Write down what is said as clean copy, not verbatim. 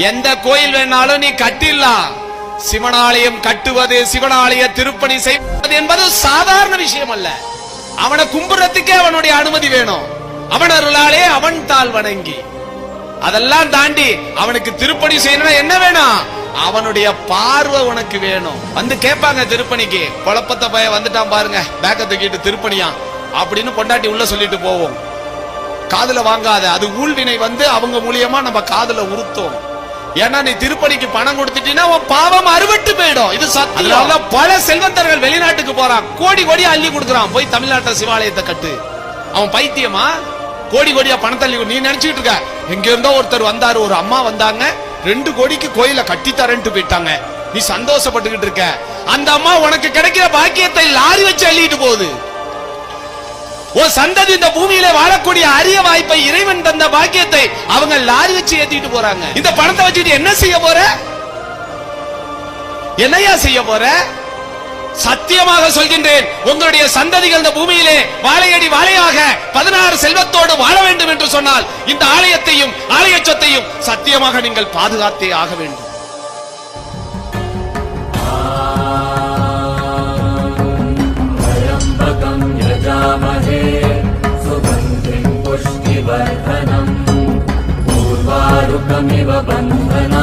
எந்த கோயில் வேணாலும் நீ கட்டிடலாம். சிவனாலயம் கட்டுவது, சிவனாலய திருப்பணி செய்வது என்பது சாதாரண விஷயம் அல்ல. அவனை கும்பிடுறதுக்கே அவனுடைய அனுமதி வேணும். அவனருளாலே அவன் தாள் வணங்கி, அதெல்லாம் தாண்டி அவனுக்கு திருப்பணி செய்யணும் என்ன வேணும்? அவனுடைய பார்வை உனக்கு வேணும். வந்து கேட்பாங்க திருப்பணிக்கு, குழப்பத்தை பய வந்துட்டான் பாருங்க, பேக்க தூக்கிட்டு திருப்பணியா அப்படின்னு பொண்டாட்டி உள்ள சொல்லிட்டு போவோம். காதுல வாங்காத, அது ஊழ்வினை வந்து அவங்க மூலியமா நம்ம காதுல உறுத்தும். ஏன்னா நீ திருப்பணிக்கு பணம் கொடுத்துட்டீங்கன்னா உன் பாவம் அறுபட்டு போயிடும். இது சத்தியம். பல செல்வந்தர்கள் வெளிநாட்டுக்கு போறான், கோடி கோடியா அள்ளி கொடுக்குறான், போய் தமிழ்நாட்டில் சிவாலயத்தை கட்டு. அவன் பைத்தியமா? கோடி கோடியா பணத்தை அள்ளி நீ நினைச்சுட்டு இருக்க. எங்க இருந்தோ ஒருத்தர் வந்தாரு, ஒரு அம்மா வந்தாங்க, 2 கோடிக்கு கோயில கட்டி தரேன்ட்டு போயிட்டாங்க. நீ சந்தோஷப்பட்டுக்கிட்டு இருக்க. அந்த அம்மா உனக்கு கிடைக்கிற பாக்கியத்தை லாரி வச்சு அள்ளிட்டு போகுது. ஒரு சந்ததி இந்த பூமியில வாழக்கூடிய அரிய வாய்ப்பை, இறைவன் தந்த பாக்கியத்தை அவங்க லாரி வச்சு ஏத்திட்டு போறாங்க. இந்த பணத்தை வச்சுட்டு என்ன செய்ய போற? என்னையா செய்ய போற? சத்தியமாக சொல்கின்றேன், உங்களுடைய சந்ததிகள் இந்த பூமியிலே வாழையடி வாழையாக 16 செல்வத்தோடு வாழ வேண்டும் என்று சொன்னால் இந்த ஆலயத்தையும் ஆலய சொத்தையும் சத்தியமாக நீங்கள் பாதுகாத்தே ஆக வேண்டும். सुगन्धिं पुष्टिवर्धनम् पूर्वारुकमिव बन्धनम्